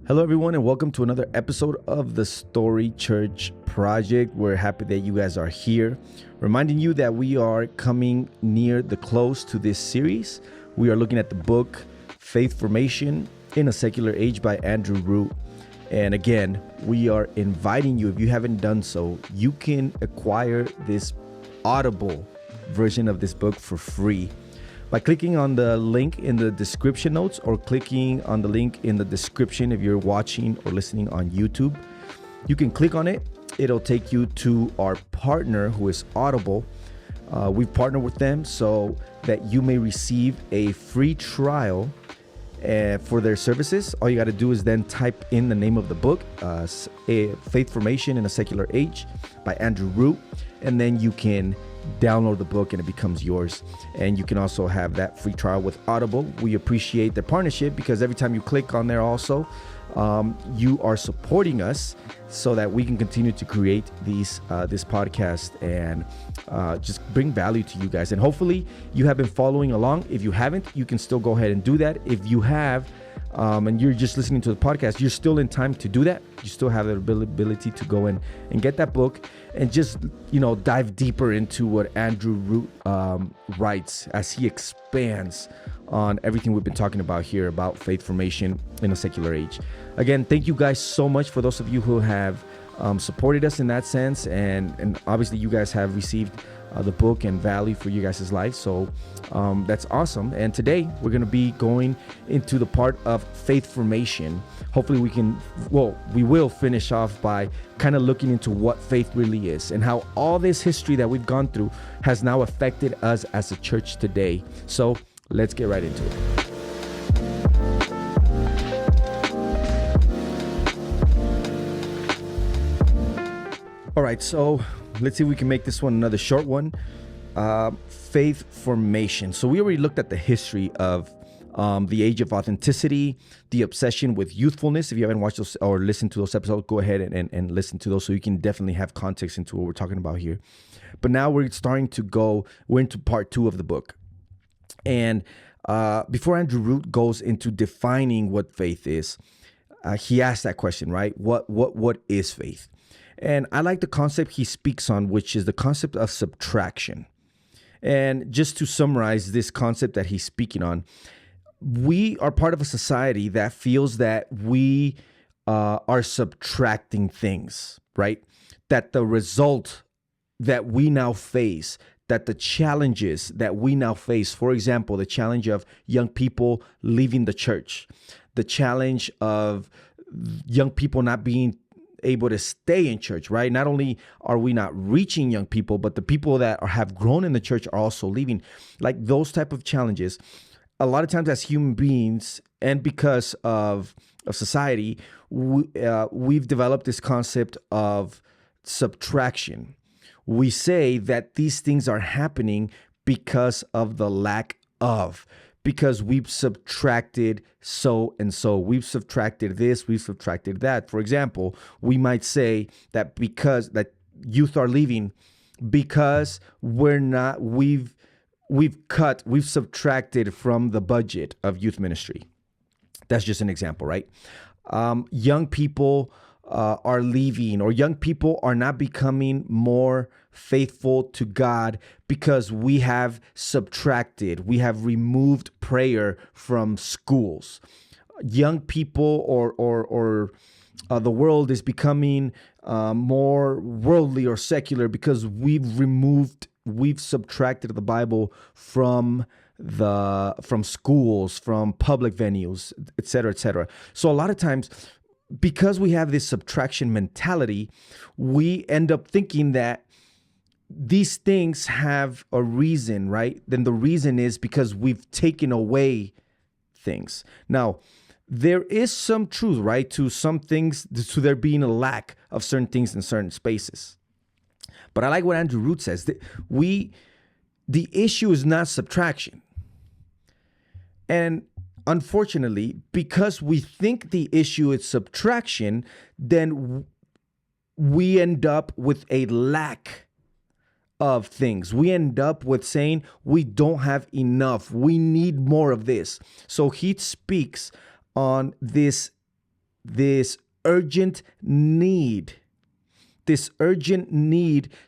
Hello, everyone, and welcome to another episode of the Story Church Project. We're happy that you guys are here. Reminding you that we are coming near the close to this series. We are looking at the book Faith Formation in a Secular Age by Andrew Root. And again, we are inviting you, if you haven't done so, you can acquire this Audible version of this book for free by clicking on the link in the description notes or clicking on the link in the description if you're watching or listening on YouTube. You can click on it. It'll take you to our partner, who is Audible. We've partnered with them so that you may receive a free trial for their services. All you got to do is then type in the name of the book, Faith Formation in a Secular Age by Andrew Root, and then you can download the book and it becomes yours. And you can also have that free trial with Audible. We appreciate the partnership because every time you click on there also, you are supporting us so that we can continue to create this podcast and just bring value to you guys. And hopefully you have been following along. If you haven't, you can still go ahead and do that. If you have, and you're just listening to the podcast, you're still in time to do that. You still have the ability to go in and get that book and just, dive deeper into what Andrew Root writes as he expands on everything we've been talking about here about faith formation in a secular age. Again, thank you guys so much for those of you who have supported us in that sense. And obviously you guys have received the book and value for you guys' life. So that's awesome. And today we're going to be going into the part of faith formation. Hopefully we will finish off by kind of looking into what faith really is and how all this history that we've gone through has now affected us as a church today. So let's get right into it. All right, so let's see if we can make this one another short one. Faith formation. So we already looked at the history of the age of authenticity, the obsession with youthfulness. If you haven't watched those or listened to those episodes, go ahead and listen to those so you can definitely have context into what we're talking about here. But now we're into part 2 of the book. And before Andrew Root goes into defining what faith is, he asked that question, right? What is faith? And I like the concept he speaks on, which is the concept of subtraction. And just to summarize this concept that he's speaking on, we are part of a society that feels that we are subtracting things, right? That the result that we now face, that the challenges that we now face, for example, the challenge of young people leaving the church, the challenge of young people not being able to stay in church, right? Not only are we not reaching young people, but the people that have grown in the church are also leaving. Like those type of challenges, a lot of times as human beings, and because of society, we've developed this concept of subtraction. We say that these things are happening because of the lack of, because we've subtracted so and so. We've subtracted this, we've subtracted that. For example, we might say that because that youth are leaving because we've subtracted from the budget of youth ministry. That's just an example, right? Young people are leaving, or young people are not becoming more faithful to God because we have subtracted, we have removed prayer from schools. Young people or the world is becoming more worldly or secular because we've subtracted the Bible from schools, from public venues, et cetera, et cetera. So a lot of times, because we have this subtraction mentality, we end up thinking that these things have a reason, right? Then the reason is because we've taken away things. Now, there is some truth, right, to some things, to there being a lack of certain things in certain spaces. But I like what Andrew Root says. The issue is not subtraction. And unfortunately, because we think the issue is subtraction, then we end up with a lack of things. We end up with saying we don't have enough. We need more of this. So he speaks on this this urgent need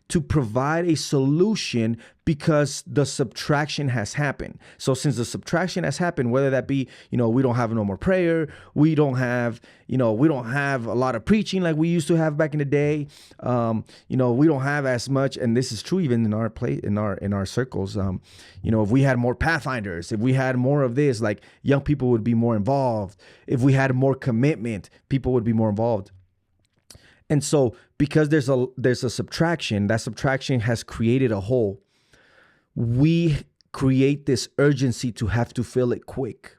to provide a solution because the subtraction has happened. So since the subtraction has happened, whether that be, we don't have no more prayer, we don't have a lot of preaching like we used to have back in the day. We don't have as much, and this is true even in our circles. If we had more pathfinders, if we had more of this, like young people would be more involved. If we had more commitment, people would be more involved. And so because there's a subtraction, that subtraction has created a hole. We create this urgency to have to fill it quick.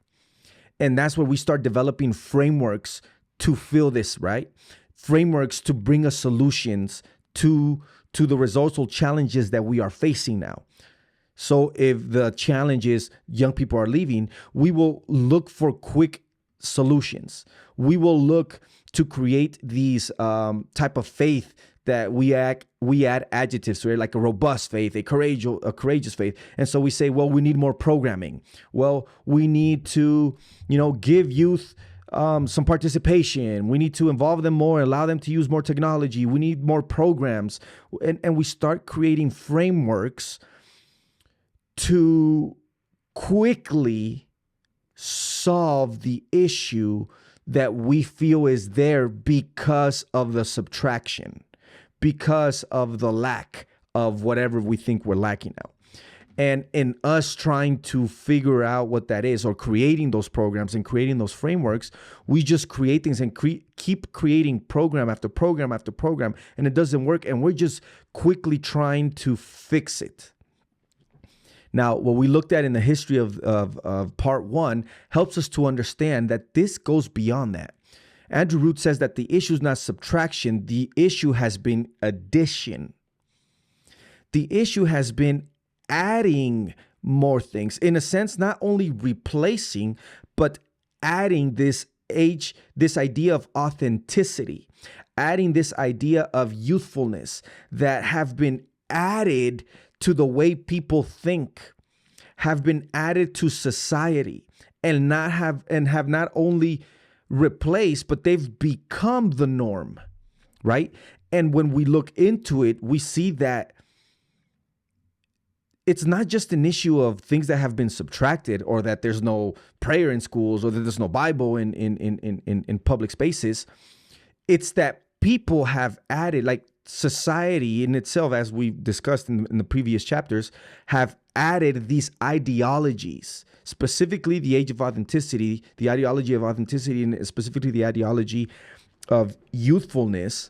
And that's where we start developing frameworks to fill this, right? Frameworks to bring us solutions to the results or challenges that we are facing now. So if the challenge is young people are leaving, we will look for quick solutions. We will look to create these type of faith that we add adjectives to it, like a robust faith, a courageous faith. And so we say, well, we need more programming. Well, we need to, give youth some participation. We need to involve them more, allow them to use more technology. We need more programs. And we start creating frameworks to quickly solve the issue that we feel is there because of the subtraction, because of the lack of whatever we think we're lacking now. And in us trying to figure out what that is, or creating those programs and creating those frameworks, we just create things and keep creating program after program after program, and it doesn't work, and we're just quickly trying to fix it. Now, what we looked at in the history of part one helps us to understand that this goes beyond that. Andrew Root says that the issue is not subtraction. The issue has been addition. The issue has been adding more things. In a sense, not only replacing, but adding this idea of authenticity, adding this idea of youthfulness that have been added to the way people think, have been added to society, and have not only replaced, but they've become the norm, right? And when we look into it, we see that it's not just an issue of things that have been subtracted, or that there's no prayer in schools, or that there's no Bible in public spaces. It's that people have added, like society in itself, as we discussed in the previous chapters, have added these ideologies, specifically the age of authenticity, the ideology of authenticity, and specifically the ideology of youthfulness,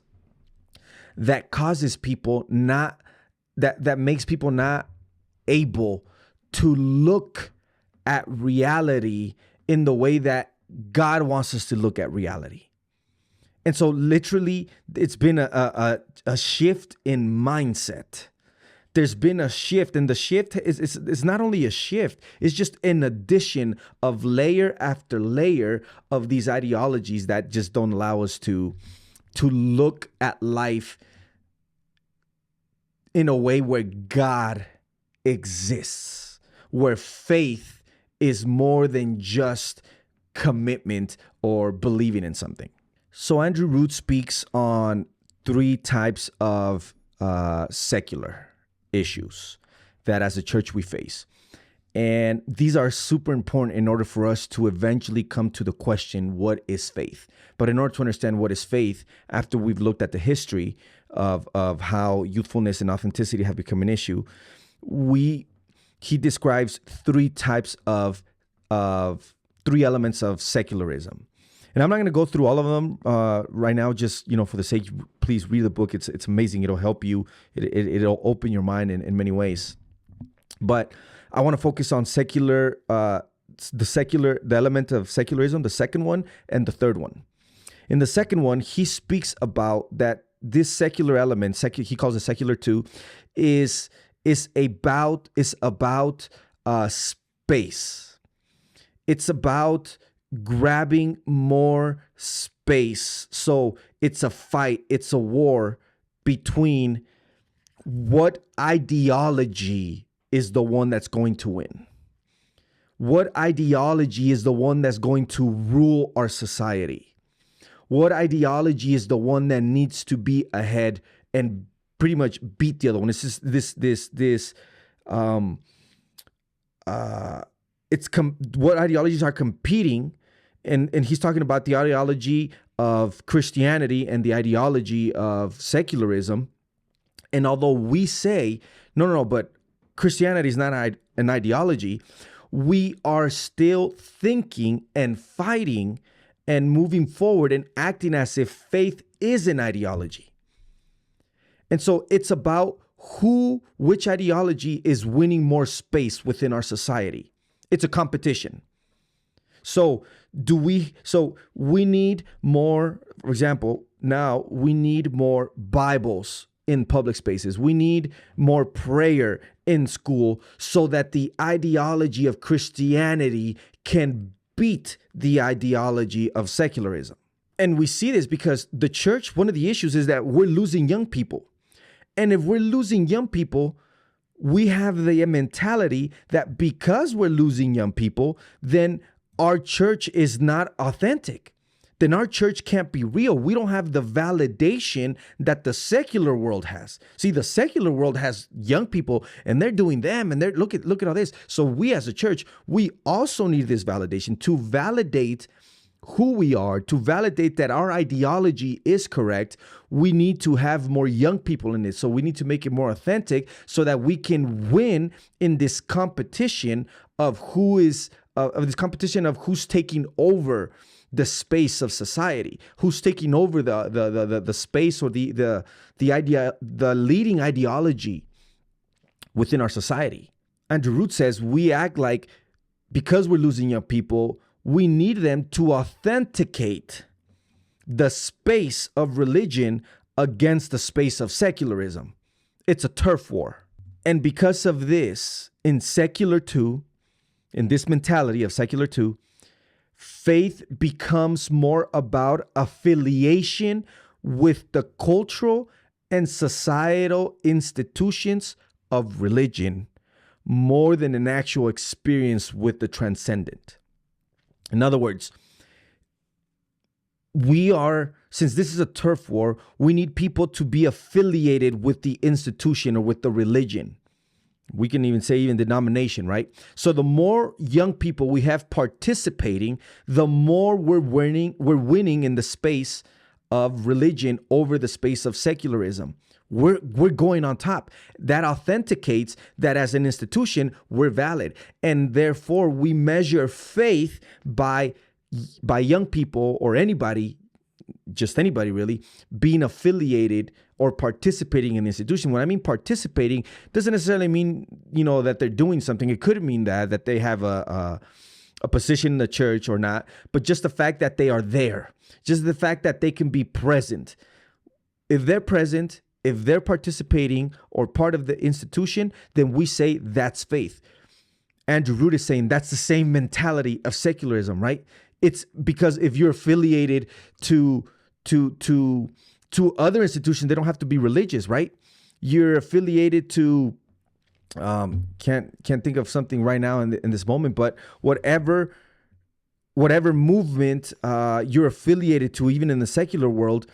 that causes people that makes people not able to look at reality in the way that God wants us to look at reality. And so literally, it's been a shift in mindset. There's been a shift, and the shift is not only a shift, it's just an addition of layer after layer of these ideologies that just don't allow us to look at life in a way where God exists, where faith is more than just commitment or believing in something. So Andrew Root speaks on three types of secular issues that as a church we face. And these are super important in order for us to eventually come to the question, what is faith? But in order to understand what is faith, after we've looked at the history of how youthfulness and authenticity have become an issue, he describes three types of three elements of secularism. And I'm not going to go through all of them right now, just, for the sake, please read the book. It's amazing. It'll help you. It'll open your mind in many ways. But I want to focus on the element of secularism, the second one, and the third one. In the second one, he speaks about that this secular element, he calls it secular too, is about space. It's about grabbing more space. So it's a fight, it's a war between what ideology is the one that's going to win. What ideology is the one that's going to rule our society? What ideology is the one that needs to be ahead and pretty much beat the other one? What ideologies are competing, and he's talking about the ideology of Christianity and the ideology of secularism. And although we say, no, but Christianity is not an ideology, we are still thinking and fighting and moving forward and acting as if faith is an ideology. And so it's about which ideology is winning more space within our society. It's a competition. So we need more, for example, now we need more Bibles in public spaces. We need more prayer in school so that the ideology of Christianity can beat the ideology of secularism. And we see this because the church, one of the issues is that we're losing young people. And if we're losing young people, we have the mentality that because we're losing young people, then our church is not authentic. Then our church can't be real. We don't have the validation that the secular world has. See, the secular world has young people and they're doing them and they're look at all this. So we as a church, we also need this validation to validate who we are, to validate that our ideology is correct. We need to have more young people in it. So we need to make it more authentic so that we can win in this competition of who's taking over the space of society, who's taking over the space or the leading ideology within our society. Andrew Root says we act like because we're losing young people, we need them to authenticate the space of religion against the space of secularism. It's a turf war. And because of this, in secular two, in this mentality of secular two, faith becomes more about affiliation with the cultural and societal institutions of religion more than an actual experience with the transcendent. In other words, since this is a turf war, we need people to be affiliated with the institution or with the religion. We can even say denomination, right? So the more young people we have participating, the more we're winning in the space of religion over the space of secularism. We're going on top. That authenticates that as an institution, we're valid. And therefore, we measure faith by young people or anybody, just anybody really, being affiliated or participating in the institution. When I mean participating, doesn't necessarily mean, that they're doing something. It could mean that they have a position in the church or not, but just the fact that they are there, just the fact that they can be present. If they're present, if they're participating or part of the institution, then we say that's faith. Andrew Root is saying that's the same mentality of secularism, right? It's because if you're affiliated to other institutions, they don't have to be religious, right? You're affiliated to can't think of something right now in this moment, but whatever movement you're affiliated to, even in the secular world,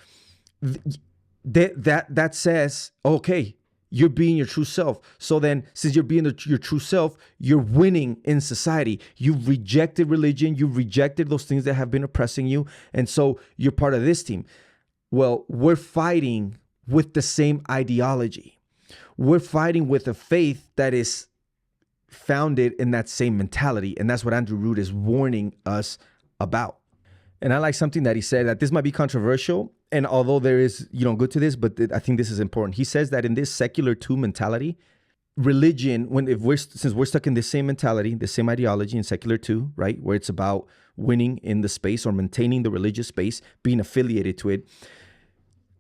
that says, okay, you're being your true self. So then, since you're being your true self, you're winning in society. You've rejected religion. You've rejected those things that have been oppressing you. And so you're part of this team. Well, we're fighting with the same ideology. We're fighting with a faith that is founded in that same mentality. And that's what Andrew Root is warning us about. And I like something that he said, that this might be controversial. And although there is, good to this, but I think this is important. He says that in this secular two mentality, religion, since we're stuck in the same mentality, the same ideology in secular two, right, where it's about winning in the space or maintaining the religious space, being affiliated to it,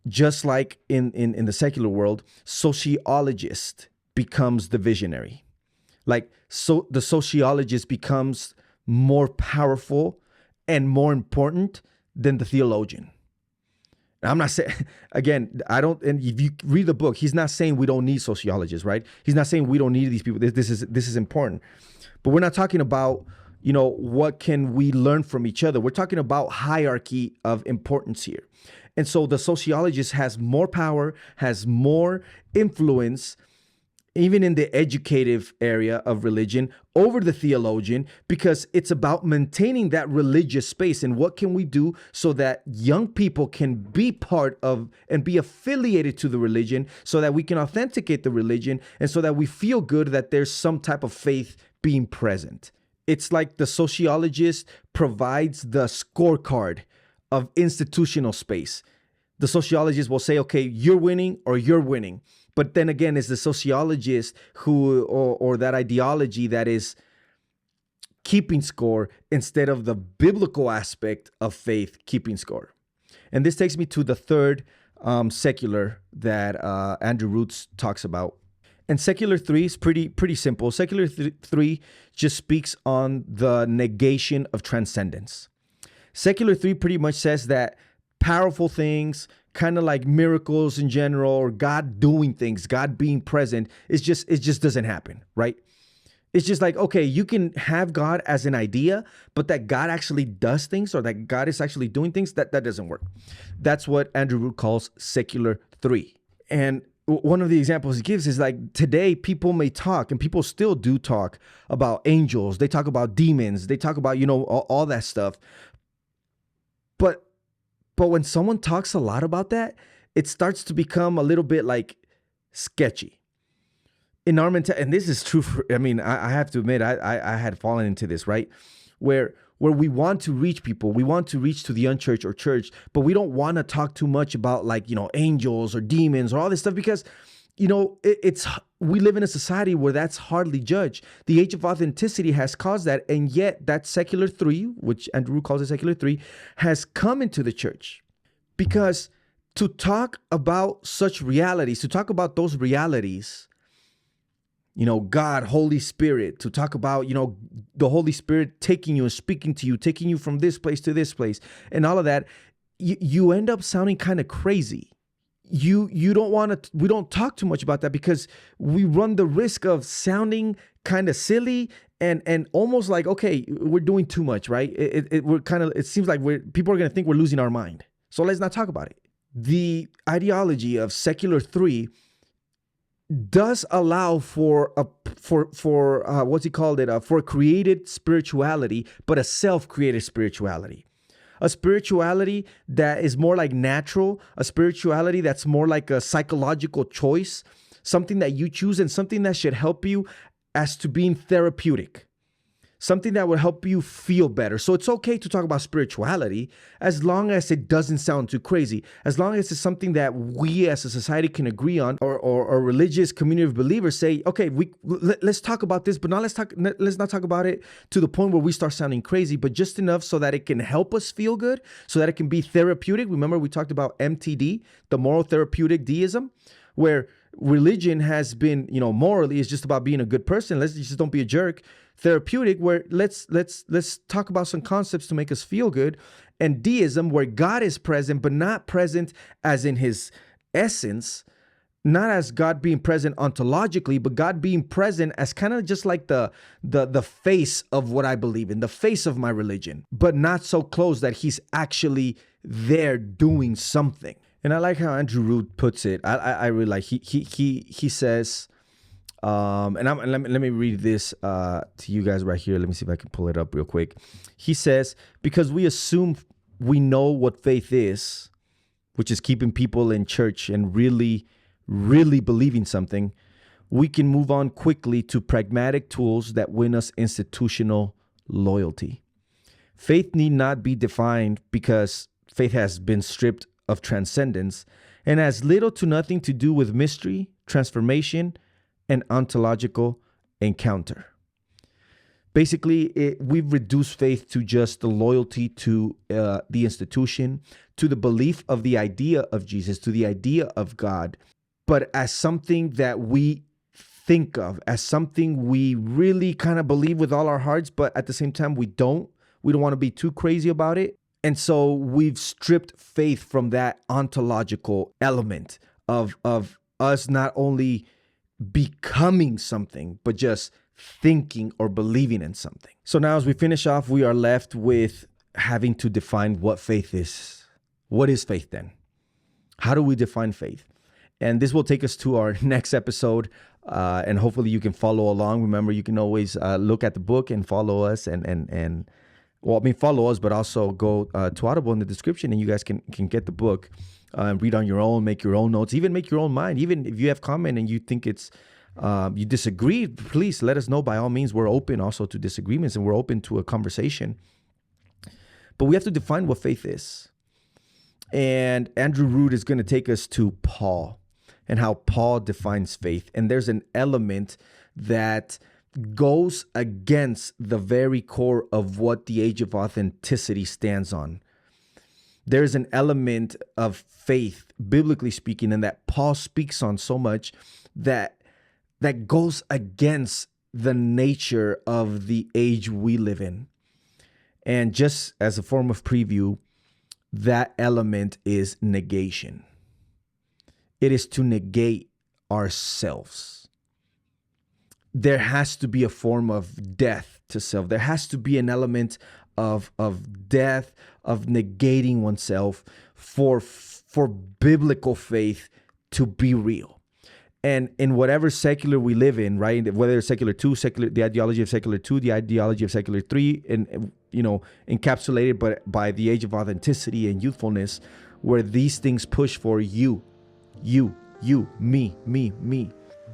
just like in the secular world, sociologist becomes the visionary. So the sociologist becomes more powerful and more important than the theologian. I'm not saying, again, and if you read the book, he's not saying we don't need sociologists, right? He's not saying we don't need these people. This is important. But we're not talking about, what can we learn from each other? We're talking about hierarchy of importance here. And so the sociologist has more power, has more influence, even in the educative area of religion, over the theologian, because it's about maintaining that religious space. And what can we do so that young people can be part of and be affiliated to the religion, so that we can authenticate the religion, and so that we feel good that there's some type of faith being present. It's like the sociologist provides the scorecard of institutional space. The sociologist will say, okay, you're winning or you're winning. But then again, it's the sociologist who, or that ideology that is keeping score instead of the biblical aspect of faith keeping score. And this takes me to the third secular that Andrew Roots talks about. And secular 3 is pretty simple. Secular 3 just speaks on the negation of transcendence. Secular 3 pretty much says that powerful things, kind of like miracles in general, or God doing things, God being present, it just doesn't happen, right? It's just like, okay, you can have God as an idea, but that God actually does things, or that God is actually doing things, that doesn't work. That's what Andrew Root calls secular 3. And one of the examples he gives is like, today people may talk, and people still do talk about angels. They talk about demons. They talk about, all that stuff. But when someone talks a lot about that, it starts to become a little bit like sketchy. In our mentality, and this is true for, I have to admit, I had fallen into this, right? Where we want to reach people, we want to reach to the unchurched or church, but we don't want to talk too much about like, angels or demons or all this stuff, because we live in a society where that's hardly judged. The age of authenticity has caused that, and yet that secular 3, which Andrew calls it secular 3, has come into the church. Because to talk about such realities, to talk about those realities, God, Holy Spirit, to talk about, the Holy Spirit taking you and speaking to you, taking you from this place to this place, and all of that, you end up sounding kind of crazy. You don't want to, we don't talk too much about that, because we run the risk of sounding kind of silly and almost like, okay, we're doing too much, right? It seems like people are going to think we're losing our mind. So let's not talk about it. The ideology of secular 3 does allow for what's he called it? For created spirituality, but a self-created spirituality. A spirituality that is more like natural, a spirituality that's more like a psychological choice, something that you choose, and something that should help you as to being therapeutic, something that will help you feel better. So it's okay to talk about spirituality as long as it doesn't sound too crazy, as long as it's something that we as a society can agree on, or a religious community of believers say, okay, let's talk about this, but let's not talk about it to the point where we start sounding crazy, but just enough so that it can help us feel good, so that it can be therapeutic. Remember, we talked about MTD, the moral therapeutic deism, where religion has been, morally is just about being a good person. Let's just don't be a jerk. Therapeutic, where let's talk about some concepts to make us feel good. And deism, where God is present, but not present as in his essence, not as God being present ontologically, but God being present as kind of just like the face of what I believe in, the face of my religion, but not so close that he's actually there doing something. And I like how Andrew Root puts it. I really like, he says, let me read this to you guys right here. Let me see if I can pull it up real quick. He says, because we assume we know what faith is, which is keeping people in church and really, really believing something, we can move on quickly to pragmatic tools that win us institutional loyalty. Faith need not be defined, because faith has been stripped of transcendence and has little to nothing to do with mystery, transformation, and ontological encounter. Basically, we've reduced faith to just the loyalty to the institution, to the belief of the idea of Jesus, to the idea of God, but as something that we think of, as something we really kind of believe with all our hearts, but at the same time, we don't want to be too crazy about it. And so we've stripped faith from that ontological element of us not only becoming something, but just thinking or believing in something. So now as we finish off, we are left with having to define what faith is. What is faith then? How do we define faith? And this will take us to our next episode. And hopefully you can follow along. Remember, you can always look at the book and follow us follow us, but also go to Audible in the description, and you guys can get the book and read on your own, make your own notes, even make your own mind. Even if you have comment and you think it's you disagree, please let us know. By all means, we're open also to disagreements, and we're open to a conversation. But we have to define what faith is. And Andrew Root is going to take us to Paul and how Paul defines faith. And there's an element that goes against the very core of what the age of authenticity stands on. There's an element of faith, biblically speaking, and that Paul speaks on so much that goes against the nature of the age we live in. And just as a form of preview, that element is negation. It is to negate ourselves. There has to be a form of death to self. There has to be an element of death, of negating oneself for biblical faith to be real. And in whatever secular we live in, right, whether it's secular 2, the ideology of secular 2, the ideology of secular 3, and encapsulated but by the age of authenticity and youthfulness, where these things push for you, me.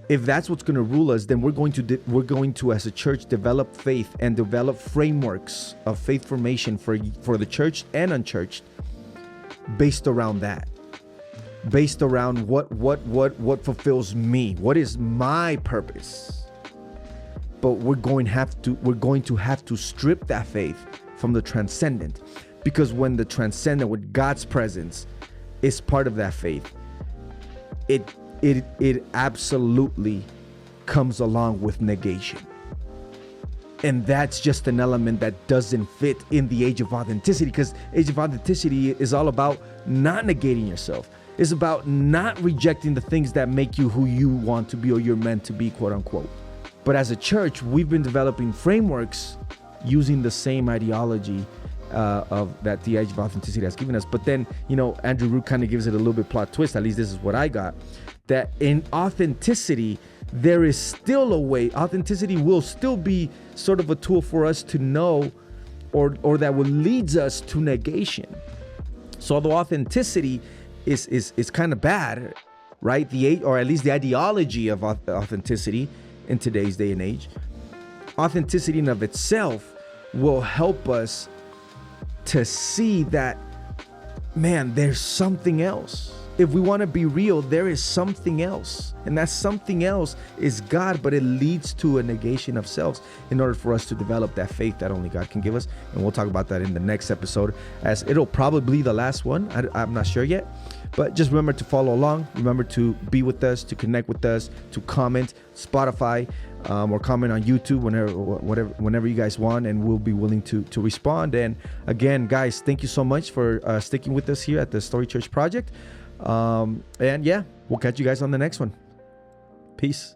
If that's what's going to rule us, then we're going to as a church develop faith and develop frameworks of faith formation for the church and unchurched based around that. Based around what fulfills me, what is my purpose. But we're going to have to strip that faith from the transcendent, because when the transcendent, with God's presence, is part of that faith, it absolutely comes along with negation. And that's just an element that doesn't fit in the age of authenticity, because age of authenticity is all about not negating yourself. It's about not rejecting the things that make you who you want to be or you're meant to be, quote unquote. But as a church, we've been developing frameworks using the same ideology of that the age of authenticity has given us. But then, Andrew Root kind of gives it a little bit plot twist. At least this is what I got. That in authenticity, there is still a way. Authenticity will still be sort of a tool for us to know, or that will leads us to negation. So although authenticity is kind of bad, right? Or at least the ideology of authenticity in today's day and age, authenticity in of itself will help us to see that, man, there's something else. If we want to be real, there is something else. And that something else is God, but it leads to a negation of selves in order for us to develop that faith that only God can give us. And we'll talk about that in the next episode, as it'll probably be the last one. I'm not sure yet. But just remember to follow along. Remember to be with us, to connect with us, to comment, Spotify, or comment on YouTube whenever you guys want, and we'll be willing to respond. And again, guys, thank you so much for sticking with us here at the Story Church Project. And yeah, we'll catch you guys on the next one. Peace.